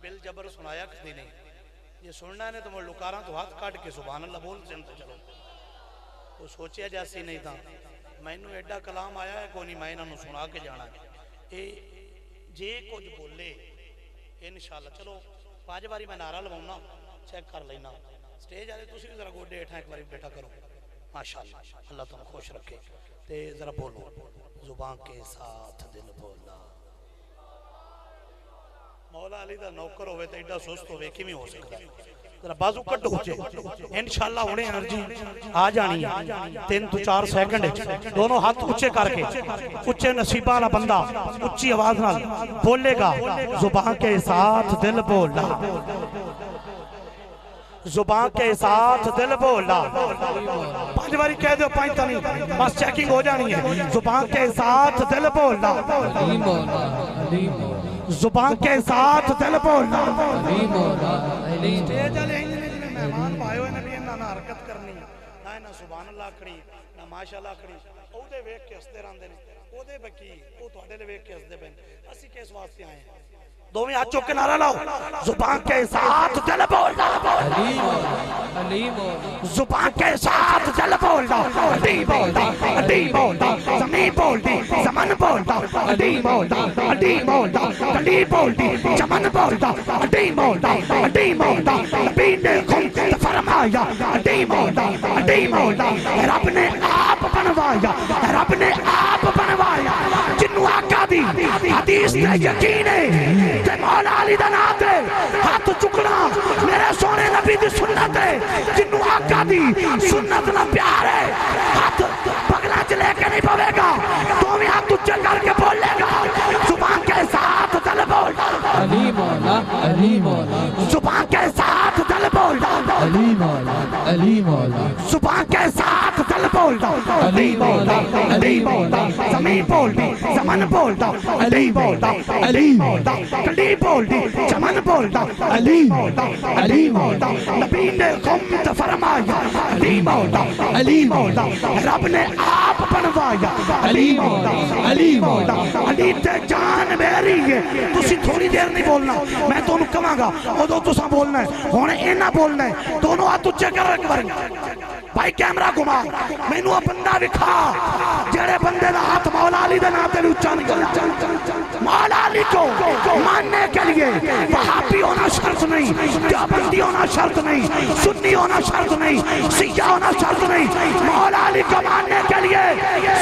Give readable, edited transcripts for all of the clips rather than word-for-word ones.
بل جبر سنایا کسی نہیں، یہ سننا ہے تو وہ لکاراں تو ہاتھ کاٹ کے سبحان اللہ بول سنتے چلو، وہ سوچیا جیسی نہیں تھا، میں انہوں ایڈا کلام آیا ہے کوئی نہیں، میں انہوں سنا کے جانا ہے جے کچھ بولے انشاءاللہ۔ چلو پانچ باری میں نعرہ لواؤں چیک کر لینا، سٹیج آلے تسی بھی ذرا گوڈے اٹھا ایک باری بیٹھا کرو، ماشاءاللہ اللہ تمہیں خوش رکھے، تے ذرا بولو زبان کے ساتھ دل بولا۔ مولا علی دا نوکر ہوئے تے ایڈا سست ہوئے کی میں ہو سکتا ہے، ذرا بازو کٹو ہوچے انشاءاللہ انہیں انرجی آ جانی ہے، 3 to 4 سیکنڈ دونوں ہاتھ اچھے کر کے، اچھے نصیبہ والا بندہ اچھی آواز نال بولے گا زبان کے ساتھ دل بولا، زبان کے ساتھ دل بولا، 5 باری کہہ دو 5 تا نہیں بس چیکنگ ہو جانی ہے، زبان کے ساتھ دل بولا، زبان کے ساتھ دل بولا۔ سٹیج آلے انجنے مہمان بھائیو نبی انہاں نہ حرکت کرنی، نہ سبحان اللہ کھڑی، نہ ماشاءاللہ کھڑی، او دے ویک کے ہستے راندے نے، او دے بکی، او تو اڈے لے ویک کے ہستے بین، اسی کیس واسطے آئے ہیں، دومی ہاتھ چوک کے نعرہ لاؤ، زبان کے ساتھ دل بولا، زبان کے ساتھ دل بولا، علی بولا، علی بولا، زمین بولدی، زمن بولدا، علی بولا، علی بولا، علی بولدی، زمن بولدا، علی بولا، علی بولا، نبی نے خود فرمایا، علی بولا، علی بولا، رب نے آپ بنوایا، رب نے آپ بنوایا، جنو آقا دی حدیث تے یقین ہے، تے مولا علی دا نام دے ہاتھ چکنا میرے سونے نبی دی سنت ہے، جنو آقا دی سنت نہ پیار ہے، ہاتھ پگلا چلے کے نہیں پوے گا، تو بھی ہاتھ اچھے کر کے بولے گا، زبان کے ساتھ دل بولنا، علی مولا، علی مولا، زبان کے ساتھ دل بولنا، علی مولا، علی مولا، زبان کے ساتھ دل بولنا، علی مولا، علی مولا، زمین بولدی، زمن بولدا، علی مولا، علی مولا، علی بولدی، زمن بولدا، علی مولا، علی مولا، نبی نے خود فرمایا، علی مولا، علی مولا، رب نے آپ بنوایا، علی مولا، علی مولا، علی تے جان میری ہے، تسی تھوڑی دیر نہیں بولنا، میں تو انہوں کماں گا، او دو تسا بولنا ہے، ہونے اینا بولنا ہے، دونوں ہاتھ اچھے کر ایک بار بھائی کیمرہ گھما، میں نوہ بندہ دکھا، جڑے بندے دا ہاتھ مولا علی دے ناتے لے اچھا نکل، مولا علی کو ماننے کے لیے وہابی ہونا شرط نہیں، دیوبندی ہونا شرط نہیں، سنی ہونا شرط نہیں، سیاہ ہونا شرط نہیں، مولا علی کو ماننے کے لیے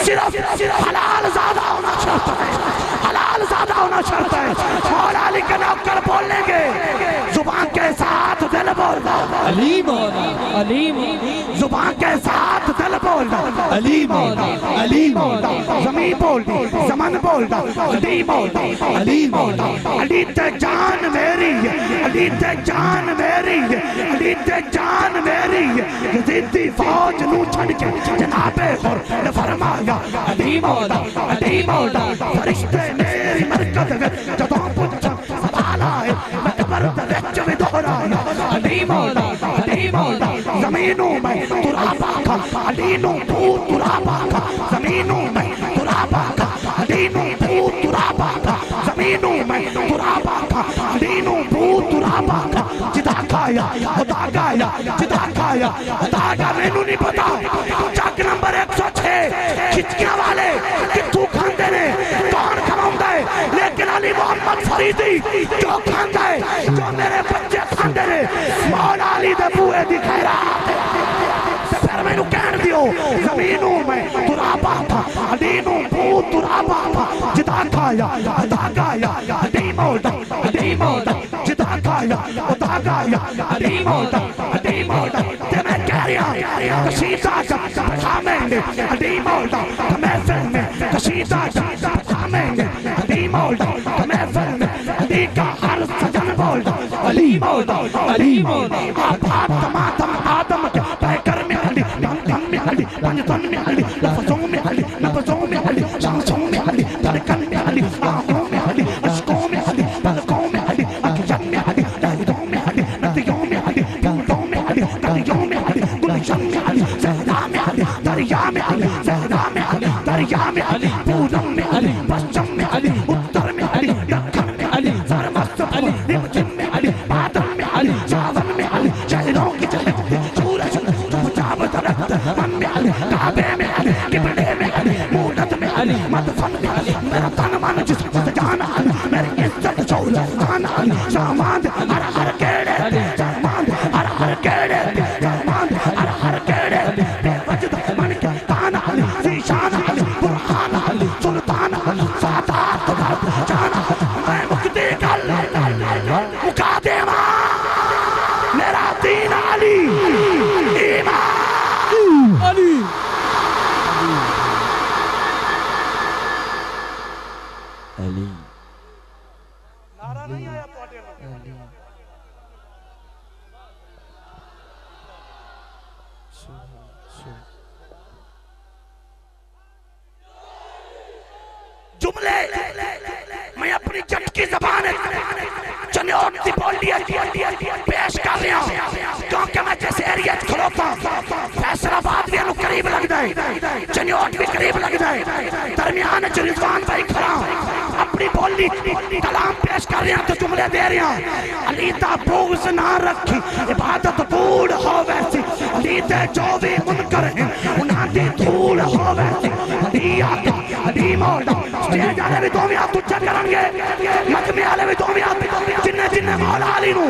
صرف حلال زادہ ہونا شرط ہے، حلال زادہ ہونا شرط ہے، مولا علی کے نوکر بولیں گے زبان کے ساتھ دل بولنا، علی مولا، علی مولا، زبان کے ساتھ دل بولنا، علی مولا، علی مولا، زمین بولدی، زمن بولدا، علی مولا، علی مولا، علی تے جان میری ہے، علی تے جان میری ہے، علی تے جان میری ہے، یزیدی فوج نو چھڑ کے جناب پر نے فرمایا، علی مولا، علی مولا، فرشتے میری مرکز میں جدوں پچھا سوال آئے، میں قبر وچ بھی دہرایا، علی مولا، علی مولا، زمینوں میں ترابا کھا، علی نو بھوت ترابا کھا، زمینوں میں ترابا کھا، علی نو بھوت ترابا کھا، زمینوں میں ترابا کھا، علی نو بھوت ترابا کھا، جدا کھایا خدا گایا، جدا کھایا خدا گا، مینوں نہیں پتا چک نمبر 106 کھچکیاں والے کتھوں کھاندے نے، کون کھاوندا ہے، لیکن علی محمد فریدی جو کھاندا ہے، جو میرے بچے کھاندے نے، مولا علی دے بوئے دی خیرات پھر میں نو کہن دیو، زمینوں میں ترابا تھا، علی نو بھوت ترابا تھا، جدا کھایا خدا گایا، علی مولا، علی مولا، جدا کھایا خدا گایا، علی مولا، علی مولا، تے میں کہہ رہا کشیدہ جب بٹھامیں گے، علی مولا محفل میں کشیدہ جب بٹھامیں گے، علی مولا محفل میں علی کا ہر سجن بولدا، علی مولا، علی مولا، آپ تمام آدم کے پیکر میں علی، دن میں علی، پنجتن میں علی، لفظوں میں علی، نفظوں میں علی، شانسوں میں علی، دھڑکن میں علی، آنکھوں میں علی، عشقوں میں علی، پلکوں میں علی، اکجن میں علی، دہدوں میں علی، ندیوں میں علی، پھولوں میں علی، کلیوں میں علی، گلشن میں علی، صحرا میں علی، دریا میں علی، صحرا میں علی، دریا میں علی، پورم میں علی، پشچم میں علی، اتر میں علی، دکھن میں علی، سرمست علی، نمچن میں علی، علی ساون میں علی شہروں کی جنت سورج چاپ درخت من میں علی کعبے میں علی قبلے میں علی مولد میں علی مدفن میں علی میرا تن من جسم سے جان علی میری عزت شہرت جان علی سامان ہر ہر کیڑے سامان ہر ہر کیڑے سامان ہر ہر کیڑے بے وجد من کے تان علی زیشان علی برہان علی سلطان علی سادات جان میں مقدی کل مقادمہ میرا دین علی ایمان علی علی نعرہ نہیں آیا پاٹے علی جملے میں اپنی جٹ کی زبان چنیوٹ دی بولیے پیش کر رہا ہوں کیونکہ میں جیسے ایریت کھلوتا فیصل آباد بھی انہوں قریب لگ جائے چنیوٹ بھی قریب لگ جائے درمیان رضوان بھائی کھڑا اپنی بولی کلام پیش کر رہے ہیں تو جملے دے رہے ہیں علی تا بغض نہ رکھی عبادت بوڑ ہو ویسی علی تے جو بھی منکر ہیں انہاں دی دھول ہو ویسی علی آقا علی مولا سٹیج آلے بھی دومی آت تجھا کرن گے مجمع آلے بھی دومی آت جنہیں مولا علی نو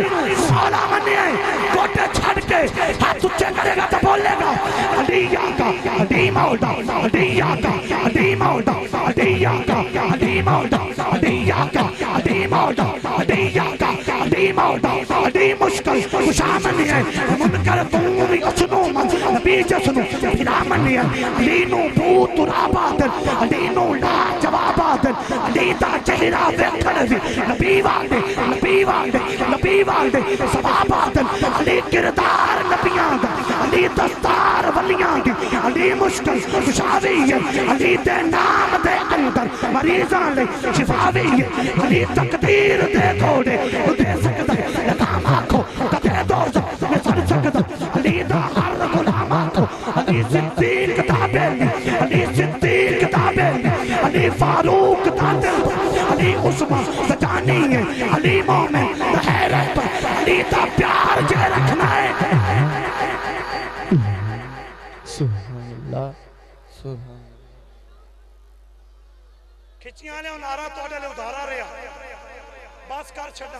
مولا منی ہے کوٹے چھڑ کے ہاتھ تجھے کرے گا تو بولے گا علی آقا علی مولا علی آقا علی مولا علی آقا علی مولا علی آقا علی مولا علی آقا علی مولا علی مشکل خوشامنی ہے منکر دومی اسنو من نبی جسنو پھرا منی ہے علی نو بوت رابادن علی نو لا جوابادن علی دا چہرہ ویکھن نبی والدے نبی والدے نبی والدے سوابادن علی کردار نبیاں دا علی دستار ولیاں دی علی مشکل خوشاوی ہے علی دے نام دے اندر مریضاں لے شفاوی ہے علی تقدیر دے گھوڑے دے سکتا ہے لگام آنکھوں کتے دوزہ میں سر سکتا علی دا ہر غلام آنکھوں علی صدیق تابع علی صدیق تابع علی فاروق تابع علی عثمان سجانی ہے علی مومن حیرت علی دا پیار جے رکھنا ہے سبحان اللہ سبحان کھچیاں نے نعرہ توڑے لے ادھارا رہا بس کر چھڑا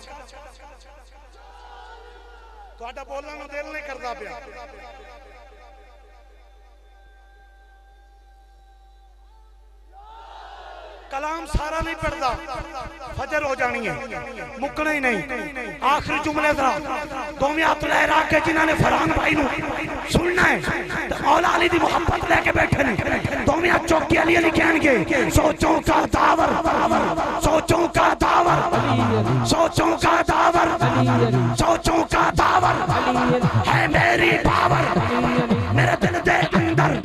توڑا بولنا نو دل نہیں کرتا پیا کلام سارا نہیں پڑھتا فجر ہو جانی ہے مکنا ہی نہیں آخری جملے ذرا دومی ہاتھ لہرا کے جنہاں نے فرحان بھائی نو سننا ہے مولا علی دی محبت لے کے بیٹھے نے دومی ہاتھ چوکی علی علی کہن گے سوچوں کا داور سوچوں کا داور سوچوں کا داور سوچوں کا داور ہے میری پاور میرے دل دے اندر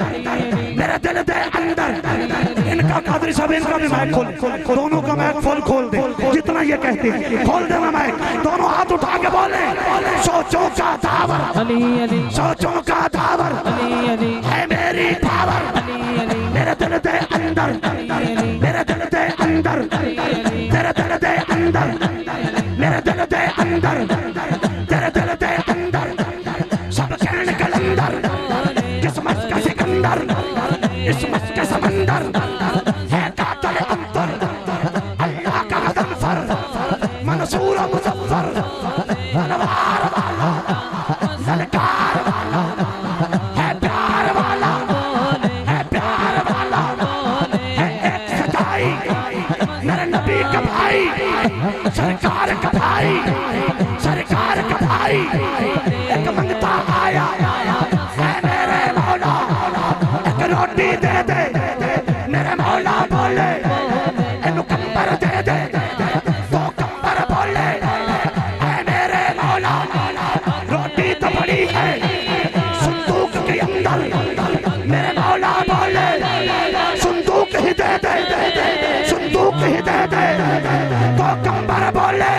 میرے دل دے اندر ان کا قادری صاحب ان کا بھی مائک کھول دونوں کا مائک کھول دے جتنا یہ کہتے ہیں کھول دینا مائک دونوں ہاتھ اٹھا کے بولیں سوچوں کا داور سوچوں کا داور ہے میری پاور میرے دل دے اندر میرے دل دے اندر میرے دل دے اندر میرے دل دے اندر تیرے دل دے اندر سب کہنے کلندر قسمت کا سکندر اسمت کا سمندر ہے قاتل انتر اللہ کا غضنفر منصور و مظفر انوار والا سرکار والا ہے پیار والا ہے پیار والا ہے ایک سجائی میرے نبی کا بھائی سرکار کا بھائی سرکار کا بھائی ایک منگتا آیا ہے میرے مولا ایک روٹی دے دے میرے مولا بولے اینو کمبر دے دے تو کمبر بولے اے میرے مولا روٹی تو بڑی ہے صندوق کے اندر میرے مولا بولے صندوق ہی دے دے صندوق ہی دے دے تو کمبر بولے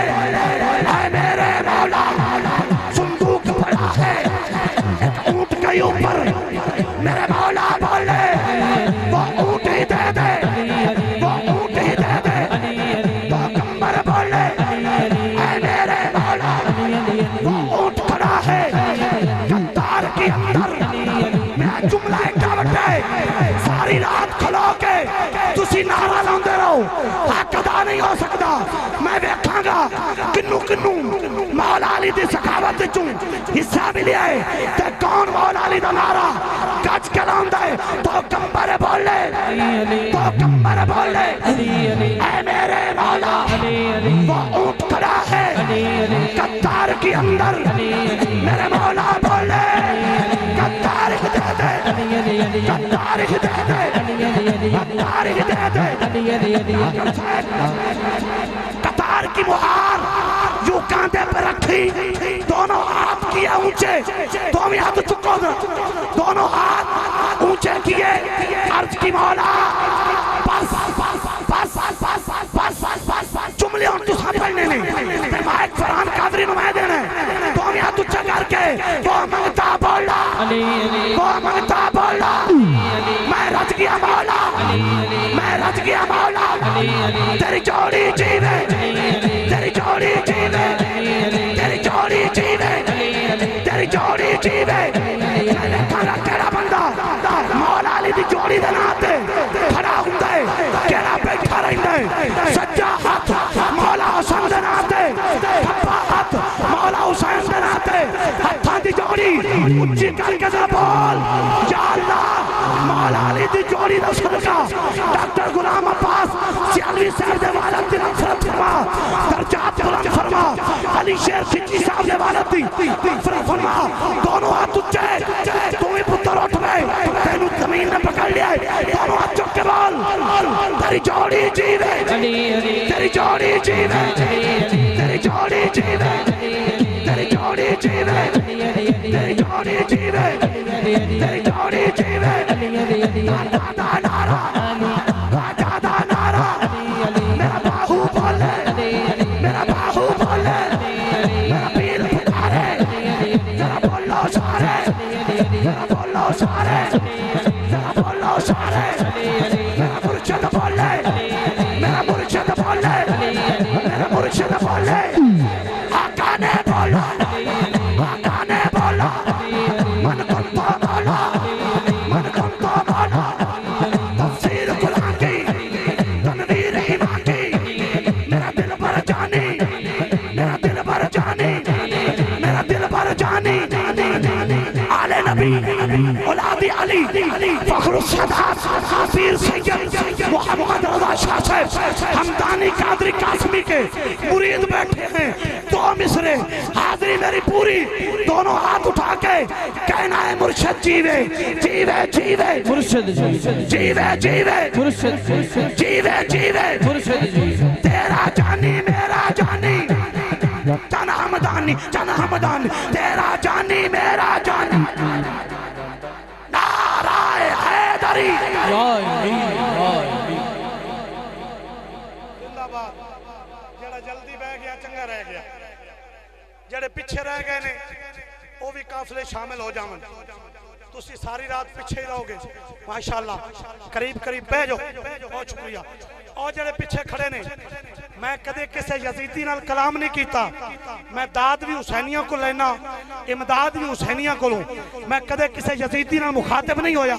اے میرے مولا صندوق بڑا ہے ایک اونٹ کے اوپر میرے مولا بولے وہ اونٹ ہی دے دے وہ اونٹ ہی دے دے تو کمبر بولے اے میرے مولا وہ اونٹ کھڑا ہے قطار کے اندر میں جملہ اکاوٹ ہے ساری رات کھلو کے تسی نعرہ لاندے رہو حق ادا نہیں ہو سکتا میں ویکھاں گا کنو کنو مولا علی دی سخاوت چوں حصہ ملیا ہے تے کون مولا علی دا نعرہ گج کے لاندے تو کمبر بولے تو کمبر بولے اے میرے مولا وہ اونٹ کھڑا ہے قطار کے اندر میرے مولا بولے تاریخ دے دے تاریخ دے دے تاریخ دے دے قطار کی مہار یوں کاندھے پہ رکھی دونوں ہاتھ کیے اونچے دونوں ہاتھ چکو دونوں ہاتھ اونچے کیے عرض کی مولا بس بس بس بس جملے ان تو ساتھ پڑھنے نہیں تے مائک فرحان قادری نمائے دینے دونوں ہاتھ اونچے کر کے وہ منگتا بولا وہ منگتا بولا میں رج گیا مولا میں رج گیا مولا تیری جوڑی جیوے تیری جوڑی جیوے تیری جوڑی جیوے تیری جوڑی جیوے میں نے کھانا کیڑا بندہ مولا علی دی جوڑی دے ناتے کھڑا ہوں دے کیڑا بیٹھا رہن دے سجا ہاتھ مولا حسین دے ناتے کھپا ہاتھ مولا حسین دے ناتے ہاتھاں دی جوڑی اچھی کر کے ذرا بول یا اللہ مولا علی دی جوڑی دا صدقہ ڈاکٹر غلام عباس سیالوی صاحب دے والد دی مغفرت فرما درجات بلند فرما علی شیر سچی صاحب دے والد دی مغفرت فرما دونوں ہاتھ اچھے تو ہی پتر اٹھ گئے تینو زمین نے پکڑ لیا ہے دونوں ہاتھ چک کے بول تیری جوڑی جیوے تیری جوڑی جیوے تیری جوڑی جیوے تیری جوڑی جیوے تیری جوڑی جیوے تیری جوڑی جیوے دادا نارا دادا نارا میرا باہو بولے میرا باہو بولے میرا پیر پکارے میرا بولو سارے میرا بولو سارے میرا بولو سارے میرا مرشد بولے میرا مرشد بولے میرا مرشد بولے آقا نے بولا آقا نے بولا من کنتا مولا من کنتا مولا تفسیر قرآن کی تنویر ایمان کی میرا دل بر جانی میرا دل بر جانی میرا دل بر جانی آل نبی اولاد علی فخر السادات پیر سید محمد رضا شاہ صاحب حمدانی قادری قاسمی کے مرید بیٹھے ہیں دو مصرے حاضری میری پوری دونوں ہاتھ اٹھا کے کہنا ہے مرشد جیوے جیوے جیوے مرشد جیوے جیوے مرشد جیوے جیوے مرشد تیرا جانی میرا جانی جان حمدانی تیرا جانی میرا جانی نعرہ حیدری زندہ باد جڑا جلدی بہ گیا چنگا رہ گیا جڑے پیچھے رہ گئے نے وہ بھی قافلے شامل ہو جاون تسی ساری رات پیچھے ہی رہو گے ماشاءاللہ قریب قریب بہ جاؤ بہت شکریہ اور جڑے پیچھے کھڑے نے میں کدے کسے یزیدی نال کلام نہیں کیتا میں داد بھی حسینیاں کو لینا امداد بھی حسینیاں کو لوں میں کدے کسے یزیدی نال مخاطب نہیں ہویا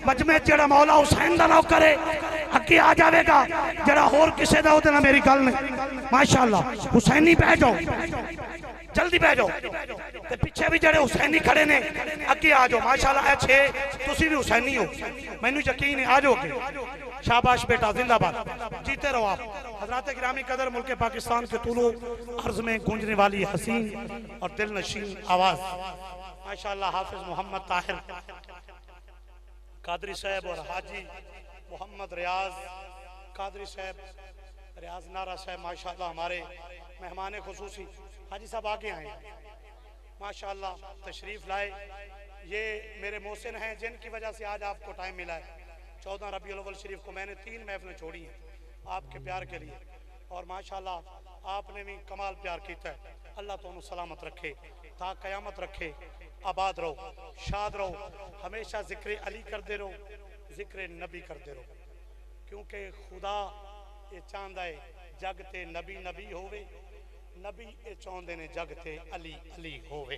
مجمع جڑا مولا حسین دا نو کرے حقی آ جاوے گا جڑا اور کسے دا ہوتے نا میری گل نہیں ماشاءاللہ حسینی بہ جاؤ جلدی بہ جاؤ تے پیچھے بھی جڑے حسینی کھڑے نے اگے آ جاؤ ماشاءاللہ اے چھے تسی بھی حسینی ہو مینوں یقین ہے آ جاؤ گے شاباش بیٹا زندہ باد جیتے رہو آپ حضرات گرامی قدر ملک پاکستان کے طولو عرض میں گونجنے والی حسین اور دل نشین آواز ماشاءاللہ حافظ محمد طاہر قادری صاحب اور حاجی محمد ریاض قادری صاحب ریاض نارا صاحب ماشاءاللہ ہمارے مہمان خصوصی حاجی صاحب آگے آئے ماشاءاللہ تشریف لائے یہ میرے محسن ہیں جن کی وجہ سے آج آپ کو ٹائم ملا ہے 14 ربیع الاول شریف کو میں نے 3 محفلیں چھوڑی ہیں آپ کے پیار کے لیے اور ماشاءاللہ آپ نے بھی کمال پیار کیتا ہے اللہ تو انہوں سلامت رکھے تا قیامت رکھے آباد رہو شاد رہو ہمیشہ ذکر علی کرتے رہو ذکر نبی کرتے رہو کیونکہ خدا یہ چاہتا ہے جگ تے نبی نبی ہوئے نبی اے چاہندے نے جگ تے علی علی ہووے